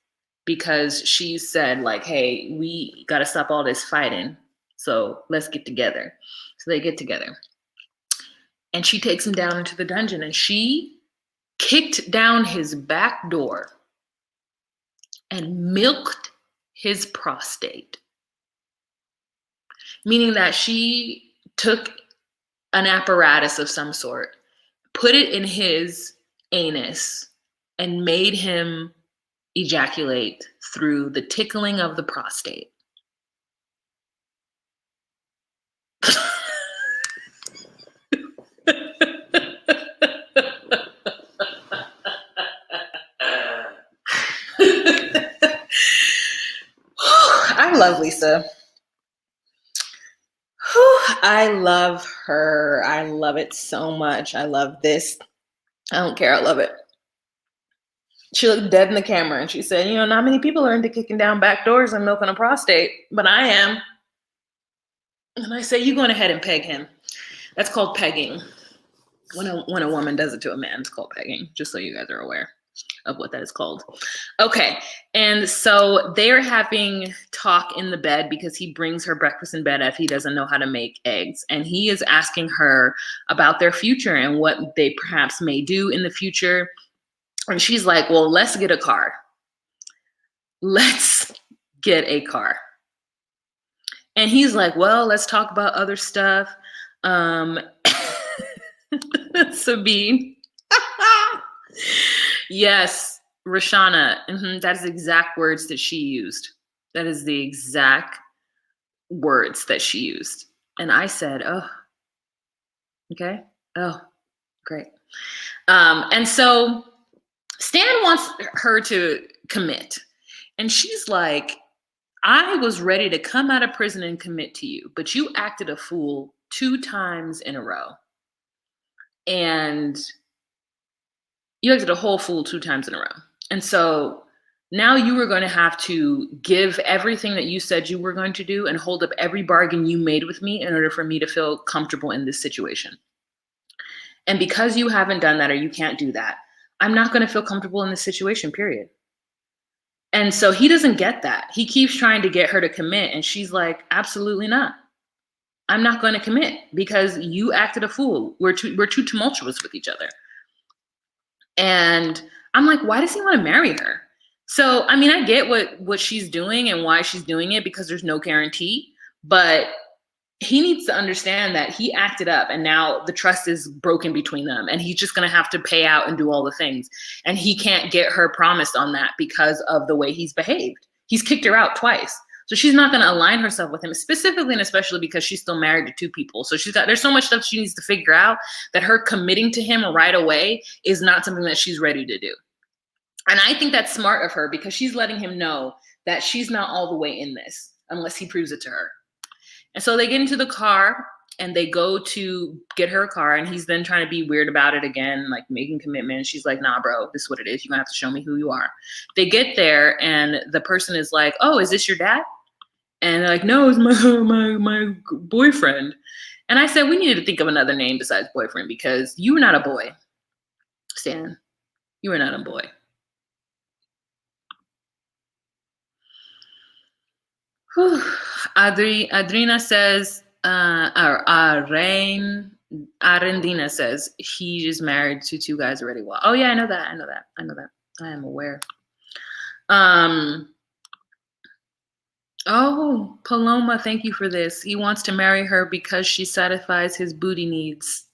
because she said like, hey, we got to stop all this fighting. So let's get together. So they get together. And she takes him down into the dungeon and she kicked down his back door and milked his prostate. Meaning that she took an apparatus of some sort, put it in his anus, and made him ejaculate through the tickling of the prostate. I love Lisa. I love her. I love it so much. I love this. I don't care. I love it. She looked dead in the camera and she said, you know, not many people are into kicking down back doors and milking a prostate, but I am. And I say, you going ahead and peg him. That's called pegging. When a woman does it to a man, it's called pegging, just so you guys are aware of what that is called. Okay, and so they're having talk in the bed because he brings her breakfast in bed if he doesn't know how to make eggs. And he is asking her about their future and what they perhaps may do in the future. And she's like, well, let's get a car. Let's get a car. And he's like, well, let's talk about other stuff. Sabine. Yes, Rashana. That is the exact words that she used. That is the exact words that she used. And I said, oh, okay. Oh, great. And so Stan wants her to commit. And she's like, I was ready to come out of prison and commit to you, but you acted a fool 2 times in a row. And you acted a whole fool 2 times in a row. And so now you were going to have to give everything that you said you were going to do and hold up every bargain you made with me in order for me to feel comfortable in this situation. And because you haven't done that or you can't do that, I'm not going to feel comfortable in this situation, period. And so he doesn't get that. He keeps trying to get her to commit. And she's like, absolutely not. I'm not going to commit because you acted a fool. We're too tumultuous with each other. And I'm like, why does he want to marry her? So, I mean, I get what she's doing and why she's doing it because there's no guarantee. But he needs to understand that he acted up and now the trust is broken between them and he's just going to have to pay out and do all the things. And he can't get her promised on that because of the way he's behaved. He's kicked her out twice. So she's not going to align herself with him, specifically and especially because she's still married to 2 people. So there's so much stuff she needs to figure out that her committing to him right away is not something that she's ready to do. And I think that's smart of her because she's letting him know that she's not all the way in this unless he proves it to her. And so they get into the car and they go to get her a car, and he's then trying to be weird about it again, like making commitments. She's like, nah, bro, this is what it is. You're gonna have to show me who you are. They get there, and the person is like, oh, is this your dad? And they're like, no, it's my boyfriend. And I said, we needed to think of another name besides boyfriend, because you were not a boy, Stan. You were not a boy. Whew. Adrina says, Arendina says, he is married to 2 guys already. Well, oh yeah, I know that. I am aware. Oh, Paloma, thank you for this. He wants to marry her because she satisfies his booty needs.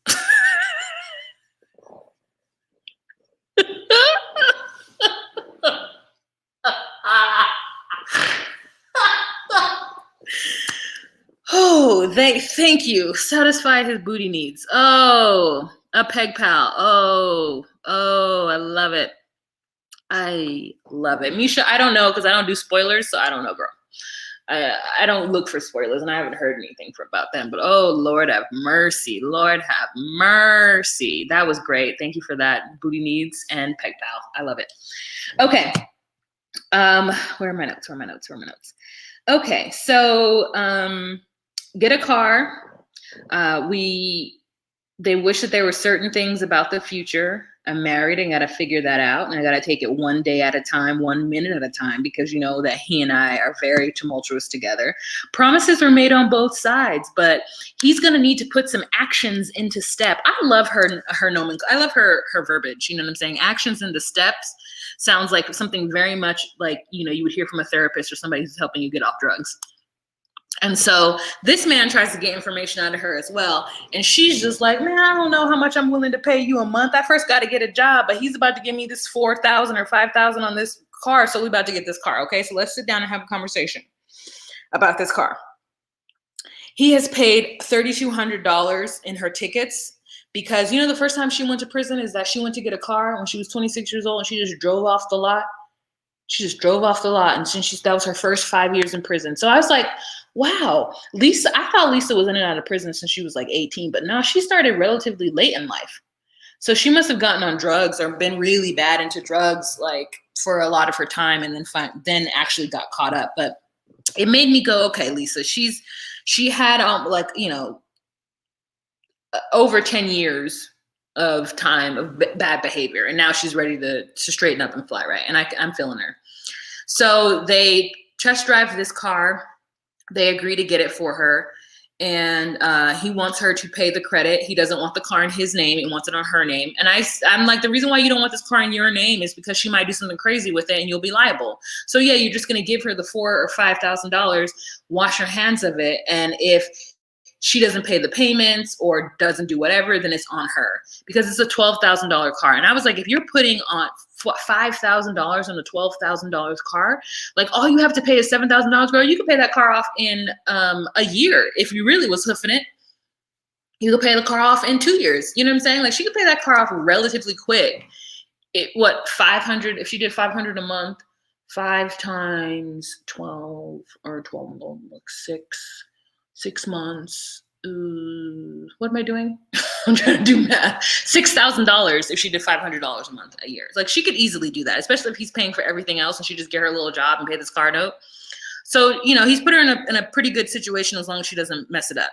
Oh, thank you. Satisfy his booty needs. Oh, a peg pal. Oh, I love it. Misha, I don't know, because I don't do spoilers, so I don't know, girl. I don't look for spoilers, and I haven't heard anything about them. But oh, Lord have mercy. Lord have mercy. That was great. Thank you for that. Booty needs and peg pal. I love it. Okay. Where are my notes? Okay, so get a car. They wish that there were certain things about the future. I'm married and got to figure that out. And I got to take it one day at a time, 1 minute at a time, because you know that he and I are very tumultuous together. Promises are made on both sides, but he's going to need to put some actions into step. I love her nomenclature. I love her verbiage. You know what I'm saying? Actions into steps sounds like something very much like, you know, you would hear from a therapist or somebody who's helping you get off drugs. And so this man tries to get information out of her as well. And she's just like, man, I don't know how much I'm willing to pay you a month. I first got to get a job, but he's about to give me this $4,000 or $5,000 on this car. So we're about to get this car. Okay, so let's sit down and have a conversation about this car. He has paid $3,200 in her tickets because, you know, the first time she went to prison is that she went to get a car when she was 26 years old and she just drove off the lot. And since that was her first 5 years in prison. So I was like, wow, Lisa, I thought Lisa was in and out of prison since she was like 18, but no, she started relatively late in life. So she must have gotten on drugs or been really bad into drugs like for a lot of her time, and then actually got caught up. But it made me go, okay, Lisa, she had like, you know, over 10 years of time of bad behavior, and now she's ready to straighten up and fly, right? And I'm feeling her. So they test drive this car. They agree to get it for her, and he wants her to pay the credit. He doesn't want the car in his name. He wants it on her name. And I'm like, the reason why you don't want this car in your name is because she might do something crazy with it and you'll be liable. So yeah, you're just going to give her the $4,000 or $5,000, wash your hands of it. And if she doesn't pay the payments or doesn't do whatever, then it's on her, because it's a $12,000 car. And I was like, if you're putting on $5,000 on a $12,000 car, like all you have to pay is $7,000, girl. You can pay that car off in a year. If you really was hoofing it, you could pay the car off in 2 years. You know what I'm saying? Like she could pay that car off relatively quick. 500, if she did 500 a month, 5 times 12 or 12, like 6 months. What am I doing? I'm trying to do math. $6,000 if she did $500 a month a year. Like she could easily do that, especially if he's paying for everything else and she just get her little job and pay this car note. So, you know, he's put her in a pretty good situation as long as she doesn't mess it up.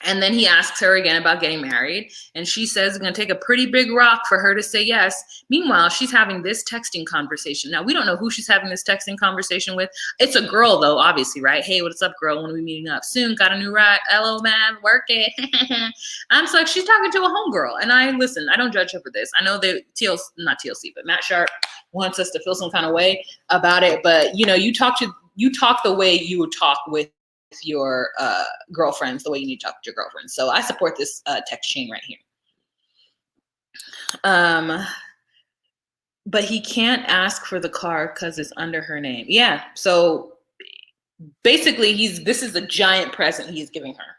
And then he asks her again about getting married. And she says it's going to take a pretty big rock for her to say yes. Meanwhile, she's having this texting conversation. Now, we don't know who she's having this texting conversation with. It's a girl, though, obviously, right? Hey, what's up, girl? When are we meeting up? Soon. Got a new ride. Hello, man. Work it. I'm so like, she's talking to a homegirl. And I don't judge her for this. I know that not TLC, but Matt Sharp wants us to feel some kind of way about it. But, you know, you talk the way you would talk with your girlfriends, the way you need to talk to your girlfriends. So I support this text chain right here. But he can't ask for the car because it's under her name. Yeah. So basically this is a giant present he's giving her.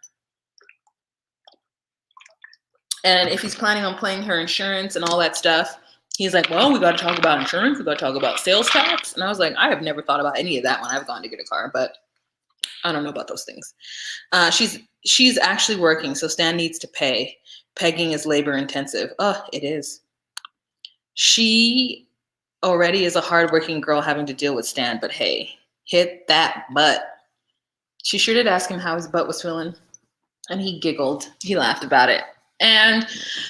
And if he's planning on paying her insurance and all that stuff, he's like, well, we got to talk about insurance. We got to talk about sales tax. And I was like, I have never thought about any of that when I've gone to get a car, but I don't know about those things. She's actually working, so Stan needs to pay. Pegging is labor intensive. Oh, it is. She already is a hardworking girl having to deal with Stan, but hey, hit that butt. She sure did ask him how his butt was feeling, and he giggled. He laughed about it. And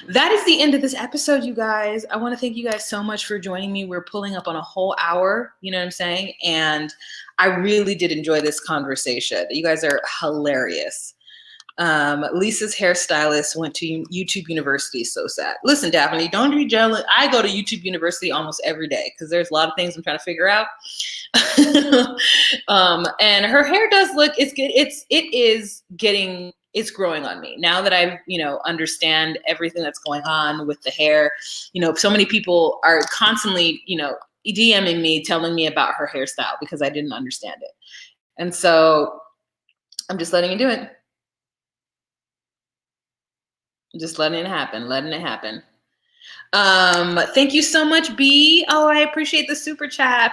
that is the end of this episode, you guys. I want to thank you guys so much for joining me. We're pulling up on a whole hour, you know what I'm saying? And I really did enjoy this conversation. You guys are hilarious. Lisa's hairstylist went to YouTube University. So sad. Listen, Daphne, don't be jealous. I go to YouTube University almost every day because there's a lot of things I'm trying to figure out. And her hair does look, it's good. It's growing on me now that I, understand everything that's going on with the hair. So many people are constantly, DMing me, telling me about her hairstyle because I didn't understand it. And so I'm just letting you do it. Just letting it happen. Thank you so much, B. Oh, I appreciate the super chat.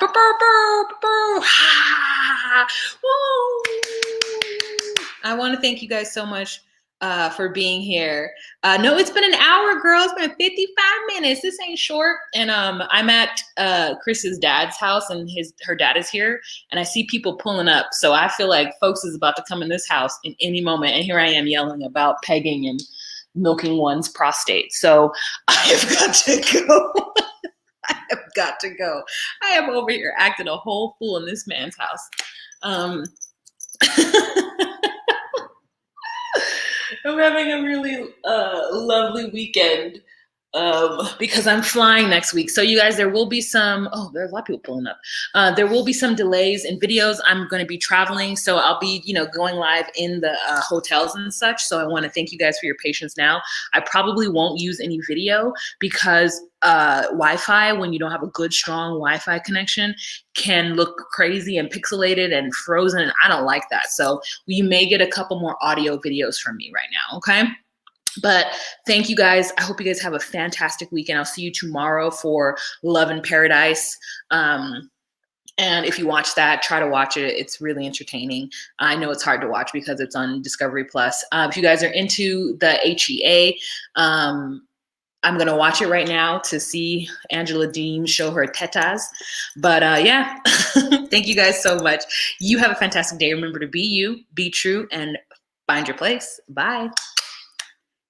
I want to thank you guys so much for being here. No, it's been an hour, girl. It's been 55 minutes. This ain't short. And I'm at Chris's dad's house, and her dad is here, and I see people pulling up. So I feel like folks is about to come in this house in any moment. And here I am yelling about pegging and milking one's prostate. So I have got to go. I am over here acting a whole fool in this man's house. I'm having a really lovely weekend because I'm flying next week. So you guys, there will be some, there's a lot of people pulling up. There will be some delays in videos. I'm going to be traveling, so I'll be, going live in the hotels and such. So I want to thank you guys for your patience now. I probably won't use any video because Wi-Fi, when you don't have a good, strong Wi-Fi connection, can look crazy and pixelated and frozen, and I don't like that. So you may get a couple more audio videos from me right now, okay? But thank you guys. I hope you guys have a fantastic weekend. I'll see you tomorrow for Love in Paradise. And if you watch that, try to watch it. It's really entertaining. I know it's hard to watch because it's on Discovery Plus. If you guys are into the HEA, I'm going to watch it right now to see Angela Deem show her tetas. But yeah, thank you guys so much. You have a fantastic day. Remember to be you, be true, and find your place. Bye.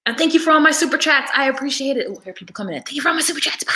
And thank you for all my super chats. I appreciate it. Oh, here are people coming in. Thank you for all my super chats. Bye.